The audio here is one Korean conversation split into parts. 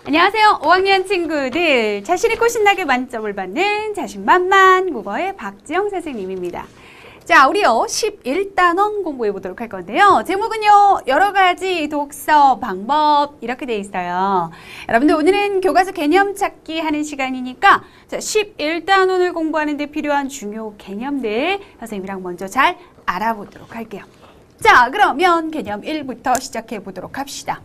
안녕하세요. 5학년 친구들. 자신 있고 신나게 만점을 받는 자신만만 국어의 박지영 선생님입니다. 자, 우리요 11단원 공부해 보도록 할 건데요. 제목은요 여러 가지 독서 방법 이렇게 돼 있어요. 여러분들 오늘은 교과서 개념 찾기 하는 시간이니까 자, 11단원을 공부하는 데 필요한 중요 개념들 선생님이랑 먼저 잘 알아보도록 할게요. 자, 그러면 개념 1부터 시작해 보도록 합시다.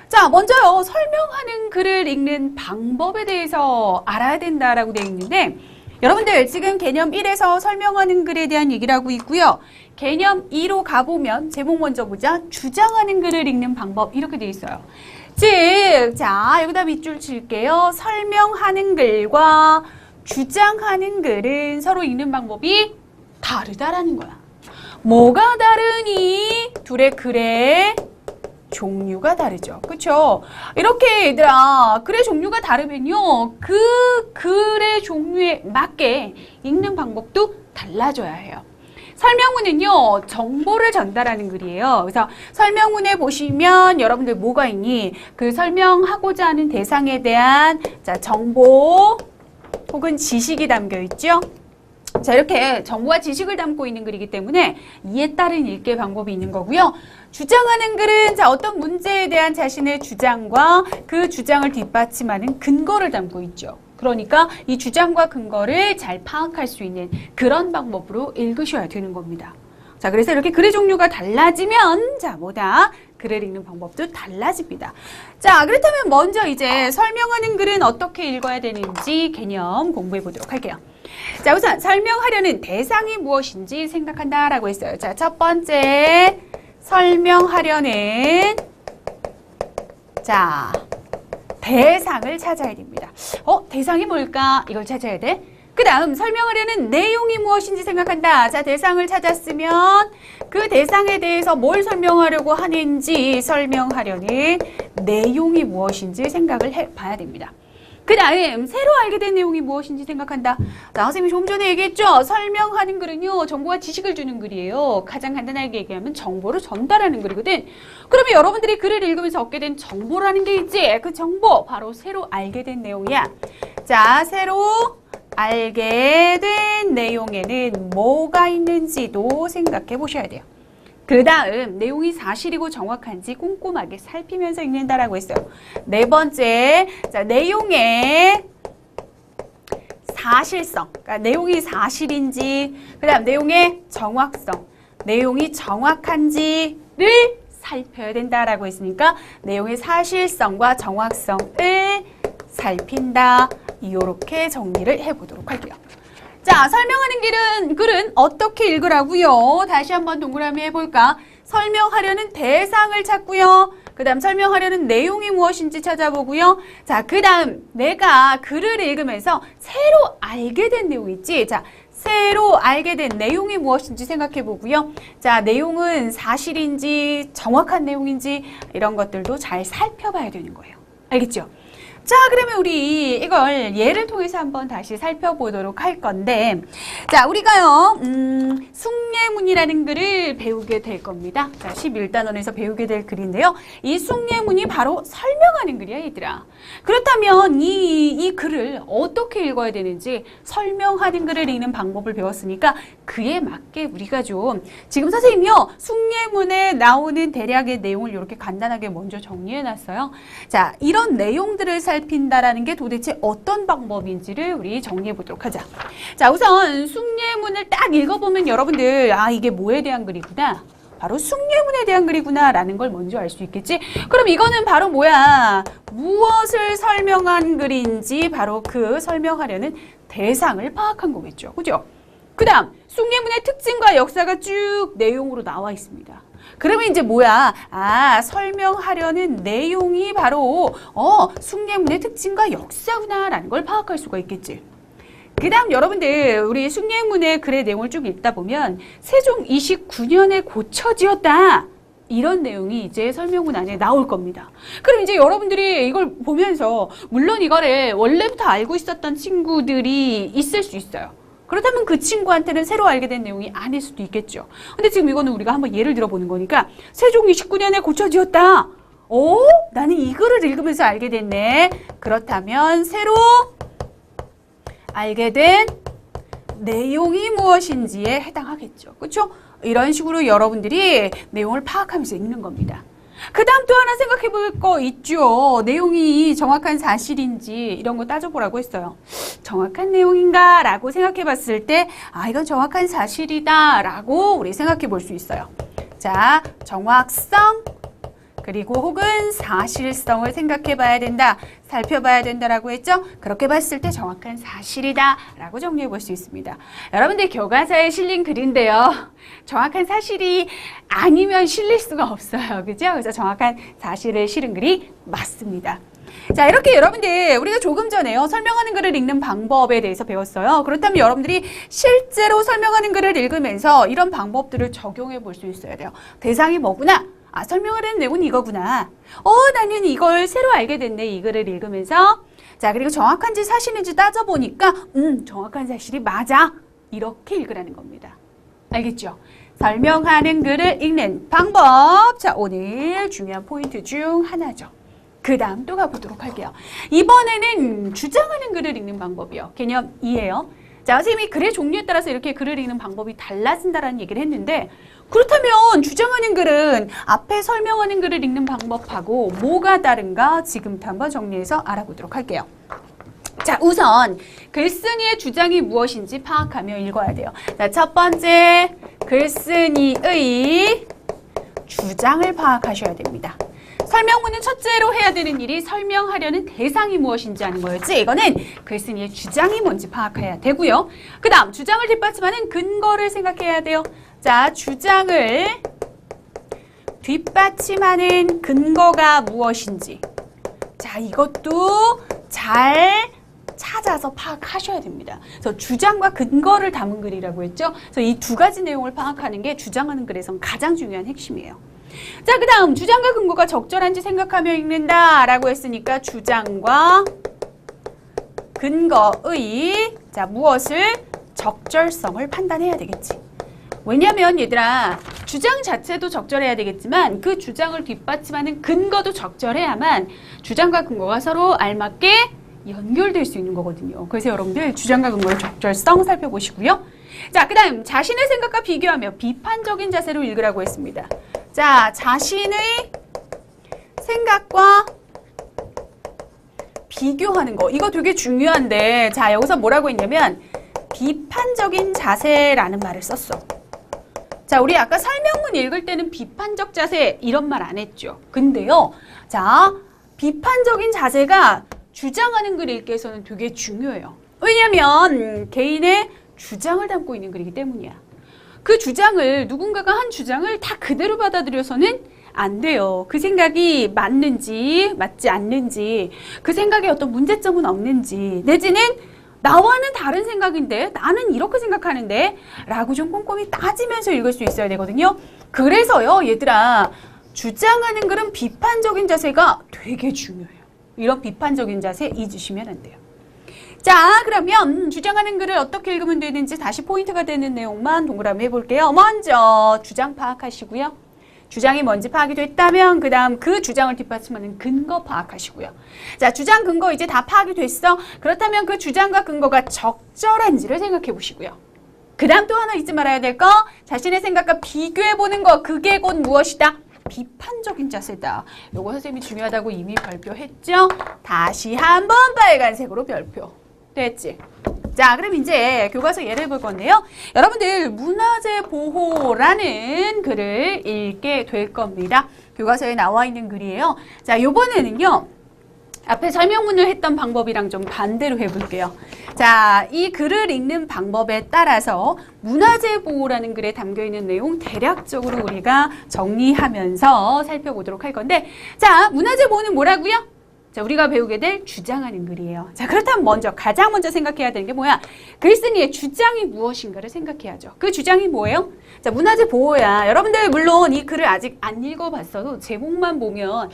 자, 먼저요 설명하는 글을 읽는 방법에 대해서 알아야 된다라고 되어 있는데, 여러분들 지금 개념 1에서 설명하는 글에 대한 얘기를 하고 있고요. 개념 2로 가보면 제목 먼저 보자. 주장하는 글을 읽는 방법 이렇게 되어 있어요. 즉, 자 여기다 밑줄 칠게요. 설명하는 글과 주장하는 글은 서로 읽는 방법이 다르다라는 거야. 뭐가 다르니? 둘의 글의 종류가 다르죠. 그쵸? 이렇게 얘들아, 글의 종류가 다르면요 그 글의 종류에 맞게 읽는 방법도 달라져야 해요. 설명문은요 정보를 전달하는 글이에요. 그래서 설명문에 보시면 여러분들 뭐가 있니? 그 설명하고자 하는 대상에 대한 정보 혹은 지식이 담겨 있죠. 자, 이렇게 정보와 지식을 담고 있는 글이기 때문에 이에 따른 읽기 방법이 있는 거고요. 주장하는 글은 어떤 문제에 대한 자신의 주장과 그 주장을 뒷받침하는 근거를 담고 있죠. 그러니까 이 주장과 근거를 잘 파악할 수 있는 그런 방법으로 읽으셔야 되는 겁니다. 자, 그래서 이렇게 글의 종류가 달라지면 글을 읽는 방법도 달라집니다. 자, 그렇다면 먼저 이제 설명하는 글은 어떻게 읽어야 되는지 개념 공부해 보도록 할게요. 자, 우선 설명하려는 대상이 무엇인지 생각한다라고 했어요. 자, 첫 번째 설명하려는 대상을 찾아야 됩니다. 대상이 뭘까? 이걸 찾아야 돼. 그 다음 설명하려는 내용이 무엇인지 생각한다. 자, 대상을 찾았으면 그 대상에 대해서 뭘 설명하려고 하는지 설명하려는 내용이 무엇인지 생각을 해봐야 됩니다. 그 다음 새로 알게 된 내용이 무엇인지 생각한다. 자, 선생님이 조금 전에 얘기했죠. 설명하는 글은요 정보와 지식을 주는 글이에요. 가장 간단하게 얘기하면 정보를 전달하는 글이거든. 그러면 여러분들이 글을 읽으면서 얻게 된 정보라는 게 있지. 그 정보 바로 새로 알게 된 내용이야. 자, 새로 알게 된 내용에는 뭐가 있는지도 생각해 보셔야 돼요. 그 다음 내용이 사실이고 정확한지 꼼꼼하게 살피면서 읽는다라고 했어요. 네 번째, 자, 내용의 사실성, 그러니까 내용이 사실인지, 그 다음 내용의 정확성, 내용이 정확한지를 살펴야 된다라고 했으니까 내용의 사실성과 정확성을 살핀다. 이렇게 정리를 해보도록 할게요. 자, 설명하는 글은 어떻게 읽으라고요? 다시 한번 동그라미 해볼까? 설명하려는 대상을 찾고요. 그 다음 설명하려는 내용이 무엇인지 찾아보고요. 자, 그 다음 내가 글을 읽으면서 새로 알게 된 내용 있지? 자, 새로 알게 된 내용이 무엇인지 생각해 보고요. 자, 내용은 사실인지 정확한 내용인지 이런 것들도 잘 살펴봐야 되는 거예요. 알겠죠? 자, 그러면 우리 이걸 예를 통해서 한번 다시 살펴보도록 할 건데, 자, 우리가요 숭례문이라는 글을 배우게 될 겁니다. 자, 11단원에서 배우게 될 글인데요. 이 숭례문이 바로 설명하는 글이야, 얘들아. 그렇다면 이 글을 어떻게 읽어야 되는지 설명하는 글을 읽는 방법을 배웠으니까 그에 맞게 우리가 좀 지금 선생님이요 숭례문에 나오는 대략의 내용을 이렇게 간단하게 먼저 정리해놨어요. 자, 이런 내용들을 살핀다라는 게 도대체 어떤 방법인지를 우리 정리해 보도록 하자. 자, 우선 숭례문을 딱 읽어보면 여러분들 이게 뭐에 대한 글이구나. 바로 숭례문에 대한 글이구나 라는 걸 먼저 알 수 있겠지? 그럼 이거는 바로 뭐야? 무엇을 설명한 글인지 바로 그 설명하려는 대상을 파악한 거겠죠. 그죠? 그 다음 숭례문의 특징과 역사가 쭉 내용으로 나와 있습니다. 그러면 이제 뭐야? 설명하려는 내용이 바로 숭례문의 특징과 역사구나 라는 걸 파악할 수가 있겠지. 그 다음 여러분들 우리 숭례문의 글의 내용을 쭉 읽다 보면 세종 29년에 고쳐지었다. 이런 내용이 이제 설명문 안에 나올 겁니다. 그럼 이제 여러분들이 이걸 보면서 물론 이거를 원래부터 알고 있었던 친구들이 있을 수 있어요. 그렇다면 그 친구한테는 새로 알게 된 내용이 아닐 수도 있겠죠. 근데 지금 이거는 우리가 한번 예를 들어보는 거니까 세종 29년에 고쳐지었다. 오, 나는 이 글을 읽으면서 알게 됐네. 그렇다면 새로 알게 된 내용이 무엇인지에 해당하겠죠. 그렇죠? 이런 식으로 여러분들이 내용을 파악하면서 읽는 겁니다. 그 다음 또 하나 생각해 볼 거 있죠. 내용이 정확한 사실인지 이런 거 따져보라고 했어요. 정확한 내용인가? 라고 생각해 봤을 때 이건 정확한 사실이다 라고 우리 생각해 볼 수 있어요. 자, 정확성 그리고 혹은 사실성을 생각해 봐야 된다, 살펴봐야 된다라고 했죠? 그렇게 봤을 때 정확한 사실이다 라고 정리해 볼 수 있습니다. 여러분들 교과서에 실린 글인데요. 정확한 사실이 아니면 실릴 수가 없어요. 그죠? 그래서 정확한 사실을 실은 글이 맞습니다. 자, 이렇게 여러분들 우리가 조금 전에요. 설명하는 글을 읽는 방법에 대해서 배웠어요. 그렇다면 여러분들이 실제로 설명하는 글을 읽으면서 이런 방법들을 적용해 볼 수 있어야 돼요. 대상이 뭐구나? 설명하려는 내용은 이거구나. 나는 이걸 새로 알게 됐네. 이 글을 읽으면서. 자, 그리고 정확한지 사실인지 따져보니까 정확한 사실이 맞아. 이렇게 읽으라는 겁니다. 알겠죠? 설명하는 글을 읽는 방법. 자, 오늘 중요한 포인트 중 하나죠. 그 다음 또 가보도록 할게요. 이번에는 주장하는 글을 읽는 방법이요. 개념 2예요. 자, 선생님이 글의 종류에 따라서 이렇게 글을 읽는 방법이 달라진다라는 얘기를 했는데 그렇다면 주장하는 글은 앞에 설명하는 글을 읽는 방법하고 뭐가 다른가 지금부터 한번 정리해서 알아보도록 할게요. 자, 우선 글쓴이의 주장이 무엇인지 파악하며 읽어야 돼요. 자, 첫 번째 글쓴이의 주장을 파악하셔야 됩니다. 설명문은 첫째로 해야 되는 일이 설명하려는 대상이 무엇인지 아는 거였지. 이거는 글쓴이의 주장이 뭔지 파악해야 되고요. 그 다음 주장을 뒷받침하는 근거를 생각해야 돼요. 자, 주장을 뒷받침하는 근거가 무엇인지. 자, 이것도 잘 찾아서 파악하셔야 됩니다. 그래서 주장과 근거를 담은 글이라고 했죠. 그래서 이 두 가지 내용을 파악하는 게 주장하는 글에선 가장 중요한 핵심이에요. 자, 그 다음 주장과 근거가 적절한지 생각하며 읽는다 라고 했으니까 주장과 근거의 무엇을 적절성을 판단해야 되겠지. 왜냐면 얘들아 주장 자체도 적절해야 되겠지만 그 주장을 뒷받침하는 근거도 적절해야만 주장과 근거가 서로 알맞게 연결될 수 있는 거거든요. 그래서 여러분들 주장과 근거의 적절성 살펴보시고요. 자, 그 다음 자신의 생각과 비교하며 비판적인 자세로 읽으라고 했습니다. 자, 자신의 생각과 비교하는 거. 이거 되게 중요한데 자, 여기서 뭐라고 했냐면 비판적인 자세라는 말을 썼어. 자, 우리 아까 설명문 읽을 때는 비판적 자세 이런 말 안 했죠. 근데요. 자, 비판적인 자세가 주장하는 글 읽기에서는 되게 중요해요. 왜냐면 개인의 주장을 담고 있는 글이기 때문이야. 그 주장을 누군가가 한 주장을 다 그대로 받아들여서는 안 돼요. 그 생각이 맞는지 맞지 않는지 그 생각에 어떤 문제점은 없는지 내지는 나와는 다른 생각인데 나는 이렇게 생각하는데 라고 좀 꼼꼼히 따지면서 읽을 수 있어야 되거든요. 그래서요 얘들아 주장하는 글은 비판적인 자세가 되게 중요해요. 이런 비판적인 자세 잊으시면 안 돼요. 자, 그러면 주장하는 글을 어떻게 읽으면 되는지 다시 포인트가 되는 내용만 동그라미 해볼게요. 먼저 주장 파악하시고요. 주장이 뭔지 파악이 됐다면 그 다음 그 주장을 뒷받침하는 근거 파악하시고요. 자, 주장 근거 이제 다 파악이 됐어. 그렇다면 그 주장과 근거가 적절한지를 생각해 보시고요. 그 다음 또 하나 잊지 말아야 될 거 자신의 생각과 비교해보는 거. 그게 곧 무엇이다? 비판적인 자세다. 요거 선생님이 중요하다고 이미 발표했죠? 다시 한번 빨간색으로 별표. 됐지? 자, 그럼 이제 교과서 예를 볼 건데요. 여러분들 문화재 보호라는 글을 읽게 될 겁니다. 교과서에 나와 있는 글이에요. 자, 요번에는요. 앞에 설명문을 했던 방법이랑 좀 반대로 해볼게요. 자, 이 글을 읽는 방법에 따라서 문화재 보호라는 글에 담겨있는 내용 대략적으로 우리가 정리하면서 살펴보도록 할 건데 자, 문화재 보호는 뭐라고요? 자, 우리가 배우게 될 주장하는 글이에요. 자, 그렇다면 가장 먼저 생각해야 되는 게 뭐야? 글쓴이의 주장이 무엇인가를 생각해야죠. 그 주장이 뭐예요? 자, 문화재 보호야. 여러분들 물론 이 글을 아직 안 읽어봤어도 제목만 보면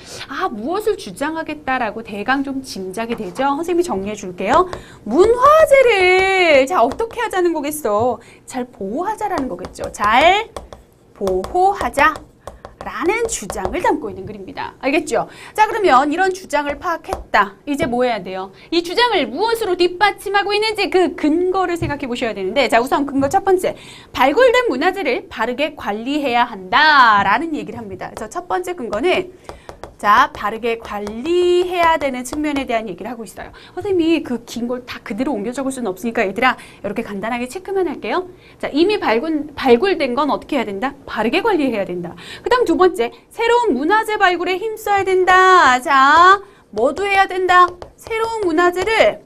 무엇을 주장하겠다라고 대강 좀 짐작이 되죠? 선생님이 정리해 줄게요. 문화재를 자, 어떻게 하자는 거겠어? 잘 보호하자라는 거겠죠. 잘 보호하자. 라는 주장을 담고 있는 글입니다. 알겠죠? 자, 그러면 이런 주장을 파악했다. 이제 뭐 해야 돼요? 이 주장을 무엇으로 뒷받침하고 있는지 그 근거를 생각해 보셔야 되는데, 자, 우선 근거 첫 번째. 발굴된 문화재를 바르게 관리해야 한다라는 얘기를 합니다. 그래서 첫 번째 근거는 자, 바르게 관리해야 되는 측면에 대한 얘기를 하고 있어요. 선생님이 그 긴 걸 다 그대로 옮겨 적을 수는 없으니까 얘들아 이렇게 간단하게 체크만 할게요. 자, 이미 발굴된 건 어떻게 해야 된다? 바르게 관리해야 된다. 그 다음 두 번째, 새로운 문화재 발굴에 힘써야 된다. 자, 뭐도 해야 된다? 새로운 문화재를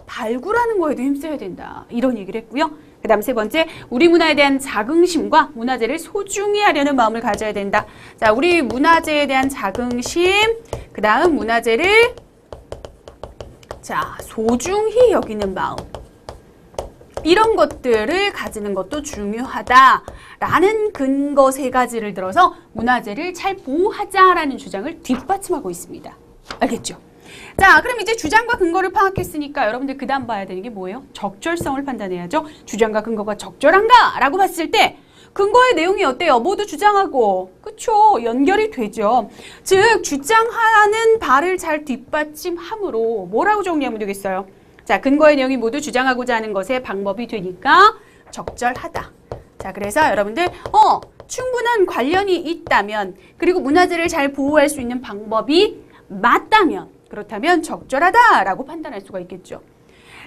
발굴하는 거에도 힘써야 된다. 이런 얘기를 했고요. 그 다음 세 번째, 우리 문화에 대한 자긍심과 문화재를 소중히 하려는 마음을 가져야 된다. 자, 우리 문화재에 대한 자긍심, 그 다음 문화재를 자, 소중히 여기는 마음. 이런 것들을 가지는 것도 중요하다라는 근거 세 가지를 들어서 문화재를 잘 보호하자라는 주장을 뒷받침하고 있습니다. 알겠죠? 자, 그럼 이제 주장과 근거를 파악했으니까 여러분들 그 다음 봐야 되는 게 뭐예요? 적절성을 판단해야죠. 주장과 근거가 적절한가? 라고 봤을 때 근거의 내용이 어때요? 모두 주장하고 그쵸? 연결이 되죠. 즉 주장하는 바를 잘 뒷받침함으로 뭐라고 정리하면 되겠어요? 자, 근거의 내용이 모두 주장하고자 하는 것의 방법이 되니까 적절하다. 자, 그래서 여러분들 충분한 관련이 있다면 그리고 문화재를 잘 보호할 수 있는 방법이 맞다면 그렇다면 적절하다라고 판단할 수가 있겠죠.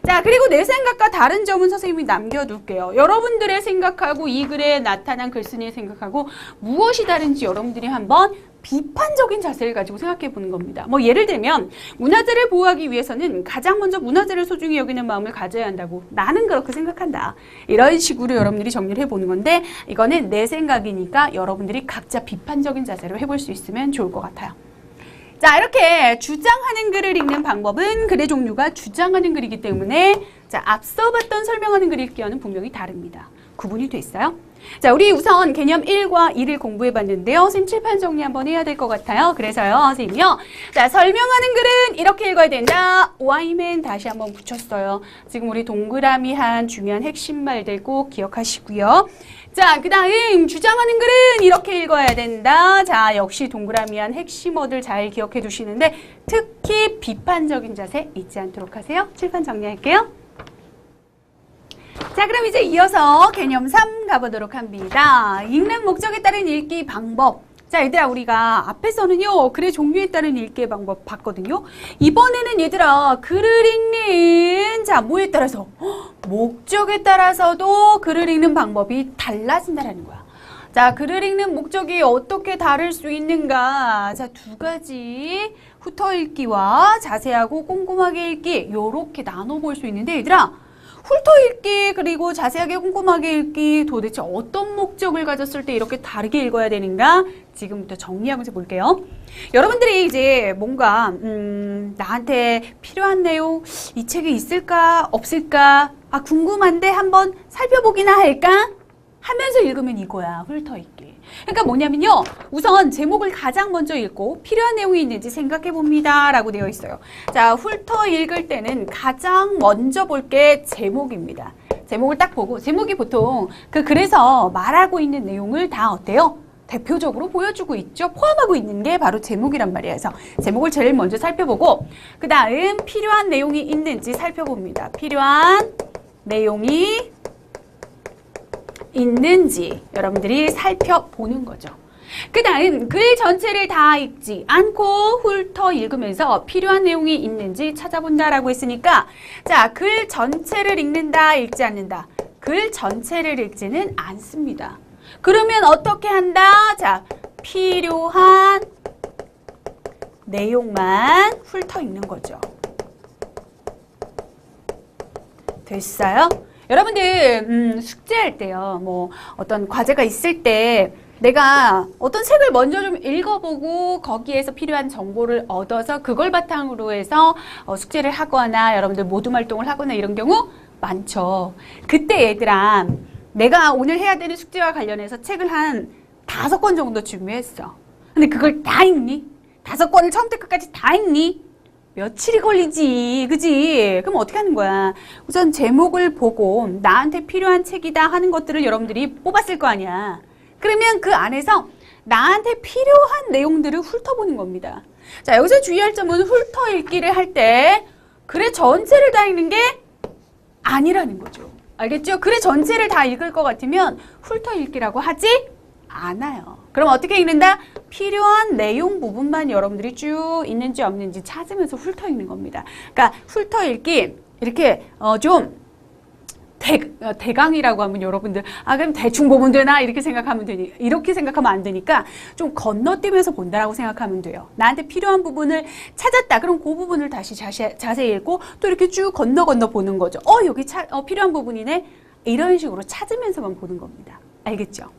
자, 그리고 내 생각과 다른 점은 선생님이 남겨둘게요. 여러분들의 생각하고 이 글에 나타난 글쓴이의 생각하고 무엇이 다른지 여러분들이 한번 비판적인 자세를 가지고 생각해 보는 겁니다. 뭐 예를 들면 문화재를 보호하기 위해서는 가장 먼저 문화재를 소중히 여기는 마음을 가져야 한다고 나는 그렇게 생각한다. 이런 식으로 여러분들이 정리를 해보는 건데 이거는 내 생각이니까 여러분들이 각자 비판적인 자세로 해볼 수 있으면 좋을 것 같아요. 자, 이렇게 주장하는 글을 읽는 방법은 글의 종류가 주장하는 글이기 때문에 자, 앞서 봤던 설명하는 글 읽기와는 분명히 다릅니다. 구분이 됐어요? 자, 우리 우선 개념 1과 2를 공부해 봤는데요. 선생님 칠판 정리 한번 해야 될 것 같아요. 그래서요, 선생님이요. 자, 설명하는 글은 이렇게 읽어야 된다. Y맨 다시 한번 붙였어요. 지금 우리 동그라미 한 중요한 핵심 말들 꼭 기억하시고요. 자, 그 다음 주장하는 글은 이렇게 읽어야 된다. 자, 역시 동그라미 한 핵심어들 잘 기억해 두시는데 특히 비판적인 자세 잊지 않도록 하세요. 칠판 정리할게요. 자, 그럼 이제 이어서 개념 3 가보도록 합니다. 읽는 목적에 따른 읽기 방법. 자, 얘들아, 우리가 앞에서는요, 글의 종류에 따른 읽기의 방법 봤거든요. 이번에는 얘들아, 글을 읽는, 자, 뭐에 따라서? 목적에 따라서도 글을 읽는 방법이 달라진다라는 거야. 자, 글을 읽는 목적이 어떻게 다를 수 있는가? 자, 두 가지. 훑어 읽기와 자세하고 꼼꼼하게 읽기, 요렇게 나눠볼 수 있는데, 얘들아, 훑어 읽기 그리고 자세하게 꼼꼼하게 읽기 도대체 어떤 목적을 가졌을 때 이렇게 다르게 읽어야 되는가 지금부터 정리하면서 볼게요. 여러분들이 이제 뭔가 나한테 필요한 내용 이 책에 있을까 없을까 궁금한데 한번 살펴보기나 할까 하면서 읽으면 이거야. 훑어 읽기. 그러니까 뭐냐면요. 우선 제목을 가장 먼저 읽고 필요한 내용이 있는지 생각해 봅니다. 라고 되어 있어요. 자, 훑어 읽을 때는 가장 먼저 볼 게 제목입니다. 제목을 딱 보고 제목이 보통 그 글에서 말하고 있는 내용을 다 어때요? 대표적으로 보여주고 있죠. 포함하고 있는 게 바로 제목이란 말이에요. 그래서 제목을 제일 먼저 살펴보고 그 다음 필요한 내용이 있는지 살펴봅니다. 필요한 내용이 있는지 여러분들이 살펴보는 거죠. 그 다음 글 전체를 다 읽지 않고 훑어 읽으면서 필요한 내용이 있는지 찾아본다라고 했으니까 자, 글 전체를 읽는다, 읽지 않는다. 글 전체를 읽지는 않습니다. 그러면 어떻게 한다? 자, 필요한 내용만 훑어 읽는 거죠. 됐어요? 여러분들 숙제할 때요. 뭐 어떤 과제가 있을 때 내가 어떤 책을 먼저 좀 읽어보고 거기에서 필요한 정보를 얻어서 그걸 바탕으로 해서 숙제를 하거나 여러분들 모둠 활동을 하거나 이런 경우 많죠. 그때 얘들아 내가 오늘 해야 되는 숙제와 관련해서 책을 한 5권 정도 준비했어. 근데 그걸 다 읽니? 5권을 처음부터 끝까지 다 읽니? 며칠이 걸리지, 그지? 그럼 어떻게 하는 거야? 우선 제목을 보고 나한테 필요한 책이다 하는 것들을 여러분들이 뽑았을 거 아니야. 그러면 그 안에서 나한테 필요한 내용들을 훑어보는 겁니다. 자, 여기서 주의할 점은 훑어 읽기를 할 때 글의 전체를 다 읽는 게 아니라는 거죠. 알겠죠? 글의 전체를 다 읽을 것 같으면 훑어 읽기라고 하지 않아요. 그럼 어떻게 읽는다? 필요한 내용 부분만 여러분들이 쭉 있는지 없는지 찾으면서 훑어 읽는 겁니다. 그러니까 훑어 읽기 이렇게 좀 대강이라고 하면 여러분들 그럼 대충 보면 되나 이렇게 생각하면 되니 이렇게 생각하면 안 되니까 좀 건너뛰면서 본다라고 생각하면 돼요. 나한테 필요한 부분을 찾았다. 그럼 그 부분을 다시 자세히 읽고 또 이렇게 쭉 건너 보는 거죠. 여기 필요한 부분이네. 이런 식으로 찾으면서만 보는 겁니다. 알겠죠?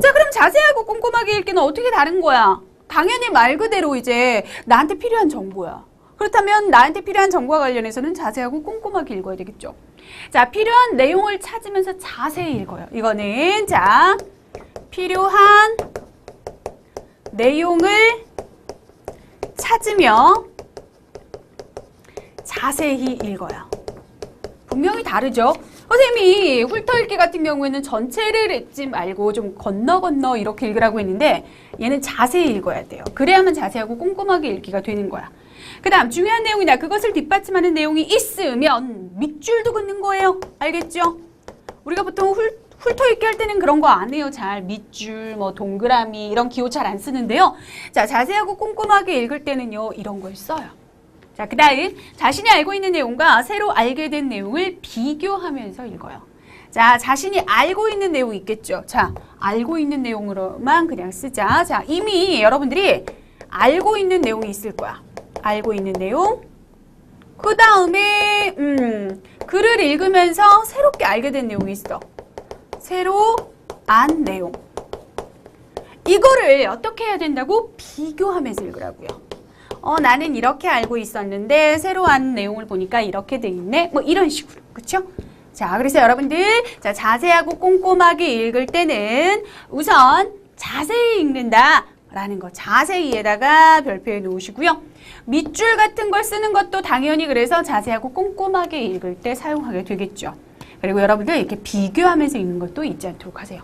자, 그럼 자세하고 꼼꼼하게 읽기는 어떻게 다른 거야? 당연히 말 그대로 이제 나한테 필요한 정보야. 그렇다면 나한테 필요한 정보와 관련해서는 자세하고 꼼꼼하게 읽어야 되겠죠. 자, 필요한 내용을 찾으면서 자세히 읽어요. 이거는 자, 필요한 내용을 찾으며 자세히 읽어요. 분명히 다르죠? 선생님이 훑어읽기 같은 경우에는 전체를 읽지 말고 좀 건너 이렇게 읽으라고 했는데 얘는 자세히 읽어야 돼요. 그래야만 자세하고 꼼꼼하게 읽기가 되는 거야. 그 다음 중요한 내용이다. 그것을 뒷받침하는 내용이 있으면 밑줄도 긋는 거예요. 알겠죠? 우리가 보통 훑어읽기 할 때는 그런 거 안 해요. 잘 밑줄, 동그라미 이런 기호 잘 안 쓰는데요. 자, 자세하고 꼼꼼하게 읽을 때는요. 이런 걸 써요. 자, 그 다음 자신이 알고 있는 내용과 새로 알게 된 내용을 비교하면서 읽어요. 자, 자신이 알고 있는 내용 있겠죠. 자, 알고 있는 내용으로만 그냥 쓰자. 자, 이미 여러분들이 알고 있는 내용이 있을 거야. 알고 있는 내용. 그 다음에 글을 읽으면서 새롭게 알게 된 내용이 있어. 새로 안 내용. 이거를 어떻게 해야 된다고? 비교하면서 읽으라고요. 나는 이렇게 알고 있었는데 새로 안 내용을 보니까 이렇게 돼 있네. 이런 식으로. 그쵸? 자, 그래서 여러분들 자, 자세하고 꼼꼼하게 읽을 때는 우선 자세히 읽는다 라는 거 자세히에다가 별표해 놓으시고요. 밑줄 같은 걸 쓰는 것도 당연히 그래서 자세하고 꼼꼼하게 읽을 때 사용하게 되겠죠. 그리고 여러분들 이렇게 비교하면서 읽는 것도 잊지 않도록 하세요.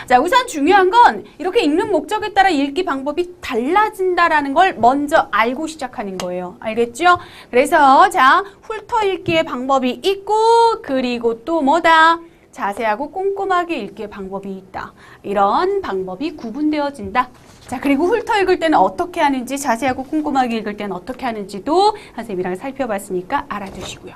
자, 우선 중요한 건 이렇게 읽는 목적에 따라 읽기 방법이 달라진다라는 걸 먼저 알고 시작하는 거예요. 알겠죠? 그래서 자, 훑어 읽기의 방법이 있고 그리고 또 뭐다? 자세하고 꼼꼼하게 읽기의 방법이 있다. 이런 방법이 구분되어진다. 자, 그리고 훑어 읽을 때는 어떻게 하는지 자세하고 꼼꼼하게 읽을 때는 어떻게 하는지도 선생님이랑 살펴봤으니까 알아두시고요.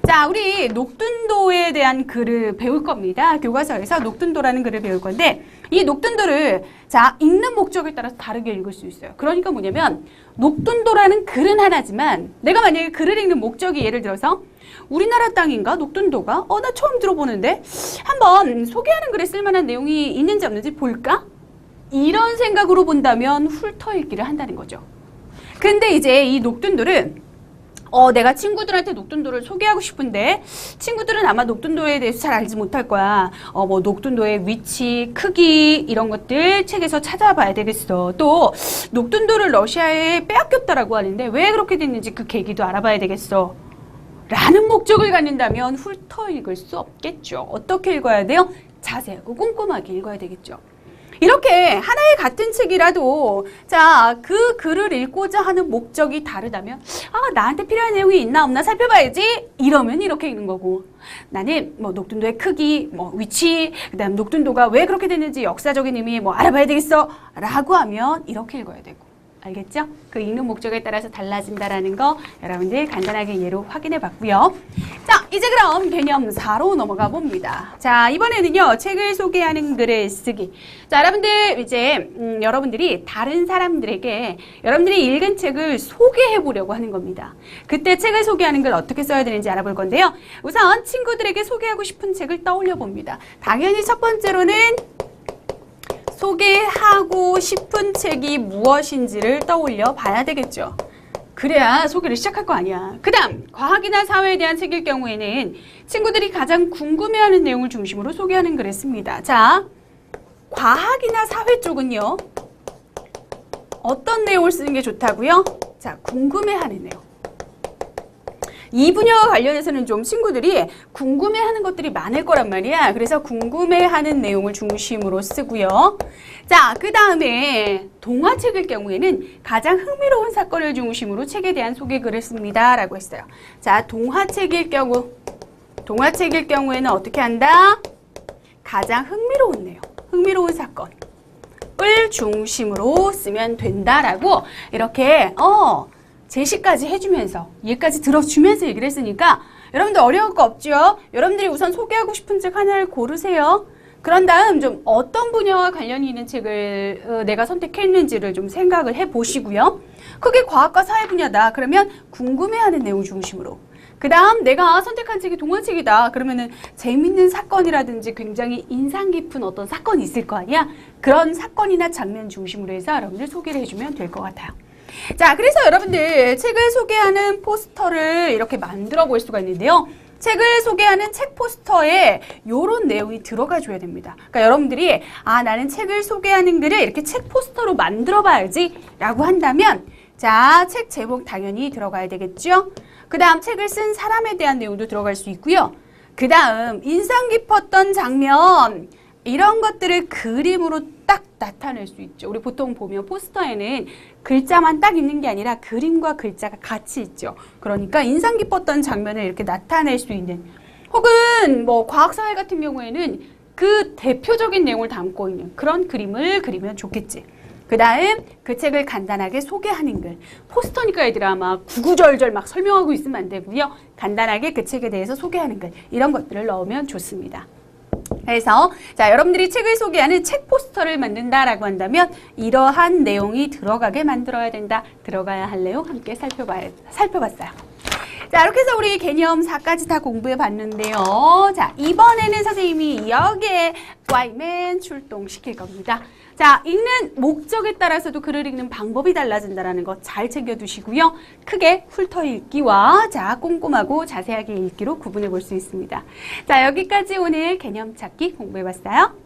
자, 우리 녹둔도에 대한 글을 배울 겁니다. 교과서에서 녹둔도라는 글을 배울 건데 이 녹둔도를 자, 읽는 목적에 따라서 다르게 읽을 수 있어요. 그러니까 뭐냐면 녹둔도라는 글은 하나지만 내가 만약에 글을 읽는 목적이 예를 들어서 우리나라 땅인가? 녹둔도가? 나 처음 들어보는데 한번 소개하는 글에 쓸만한 내용이 있는지 없는지 볼까? 이런 생각으로 본다면 훑어 읽기를 한다는 거죠. 근데 이제 이 녹둔도를 내가 친구들한테 녹둔도를 소개하고 싶은데 친구들은 아마 녹둔도에 대해서 잘 알지 못할 거야. 녹둔도의 위치, 크기 이런 것들 책에서 찾아봐야 되겠어. 또 녹둔도를 러시아에 빼앗겼다라고 하는데 왜 그렇게 됐는지 그 계기도 알아봐야 되겠어. 라는 목적을 갖는다면 훑어 읽을 수 없겠죠. 어떻게 읽어야 돼요? 자세하고 꼼꼼하게 읽어야 되겠죠. 이렇게 하나의 같은 책이라도 자, 그 글을 읽고자 하는 목적이 다르다면 나한테 필요한 내용이 있나 없나 살펴봐야지 이러면 이렇게 읽는 거고 나는 녹둔도의 크기, 위치, 그 다음 녹둔도가 왜 그렇게 됐는지 역사적인 의미 알아봐야 되겠어 라고 하면 이렇게 읽어야 되고 알겠죠? 그 읽는 목적에 따라서 달라진다라는 거 여러분들 간단하게 예로 확인해 봤고요. 자, 이제 그럼 개념 4로 넘어가 봅니다. 자, 이번에는요. 책을 소개하는 글을 쓰기. 자, 여러분들 이제 여러분들이 다른 사람들에게 여러분들이 읽은 책을 소개해 보려고 하는 겁니다. 그때 책을 소개하는 글 어떻게 써야 되는지 알아볼 건데요. 우선 친구들에게 소개하고 싶은 책을 떠올려 봅니다. 당연히 첫 번째로는 소개하고 싶은 책이 무엇인지를 떠올려 봐야 되겠죠. 그래야 소개를 시작할 거 아니야. 그 다음 과학이나 사회에 대한 책일 경우에는 친구들이 가장 궁금해하는 내용을 중심으로 소개하는 글을 씁니다. 자, 과학이나 사회 쪽은요. 어떤 내용을 쓰는 게 좋다고요? 자, 궁금해하는 내용. 이 분야와 관련해서는 좀 친구들이 궁금해하는 것들이 많을 거란 말이야. 그래서 궁금해하는 내용을 중심으로 쓰고요. 자, 그 다음에 동화책일 경우에는 가장 흥미로운 사건을 중심으로 책에 대한 소개글을 씁니다. 라고 했어요. 자, 동화책일 경우에는 어떻게 한다? 가장 흥미로운 내용, 흥미로운 사건을 중심으로 쓰면 된다라고 이렇게 제시까지 해주면서 얘까지 들어주면서 얘기를 했으니까 여러분들 어려울 거 없죠? 여러분들이 우선 소개하고 싶은 책 하나를 고르세요. 그런 다음 좀 어떤 분야와 관련이 있는 책을 내가 선택했는지를 좀 생각을 해보시고요. 그게 과학과 사회 분야다. 그러면 궁금해하는 내용 중심으로. 그 다음 내가 선택한 책이 동화책이다. 그러면은 재밌는 사건이라든지 굉장히 인상 깊은 어떤 사건이 있을 거 아니야? 그런 사건이나 장면 중심으로 해서 여러분들 소개를 해주면 될 것 같아요. 자, 그래서 여러분들 책을 소개하는 포스터를 이렇게 만들어 볼 수가 있는데요. 책을 소개하는 책 포스터에 이런 내용이 들어가 줘야 됩니다. 그러니까 여러분들이 나는 책을 소개하는 글을 이렇게 책 포스터로 만들어 봐야지 라고 한다면 자, 책 제목 당연히 들어가야 되겠죠? 그 다음 책을 쓴 사람에 대한 내용도 들어갈 수 있고요. 그 다음 인상 깊었던 장면 이런 것들을 그림으로 딱 나타낼 수 있죠. 우리 보통 보면 포스터에는 글자만 딱 있는 게 아니라 그림과 글자가 같이 있죠. 그러니까 인상 깊었던 장면을 이렇게 나타낼 수 있는 혹은 뭐 과학사회 같은 경우에는 그 대표적인 내용을 담고 있는 그런 그림을 그리면 좋겠지. 그 다음 그 책을 간단하게 소개하는 글. 포스터니까 얘들아 막 구구절절 막 설명하고 있으면 안 되고요. 간단하게 그 책에 대해서 소개하는 글. 이런 것들을 넣으면 좋습니다. 그래서 자, 여러분들이 책을 소개하는 책 포스터를 만든다라고 한다면 이러한 내용이 들어가게 만들어야 된다. 들어가야 할 내용 함께 살펴봤어요. 자, 이렇게 해서 우리 개념 4까지 다 공부해 봤는데요. 자, 이번에는 선생님이 여기에 Yman 출동시킬 겁니다. 자, 읽는 목적에 따라서도 글을 읽는 방법이 달라진다는 거 잘 챙겨두시고요. 크게 훑어 읽기와 자, 꼼꼼하고 자세하게 읽기로 구분해 볼 수 있습니다. 자, 여기까지 오늘 개념 찾기 공부해 봤어요.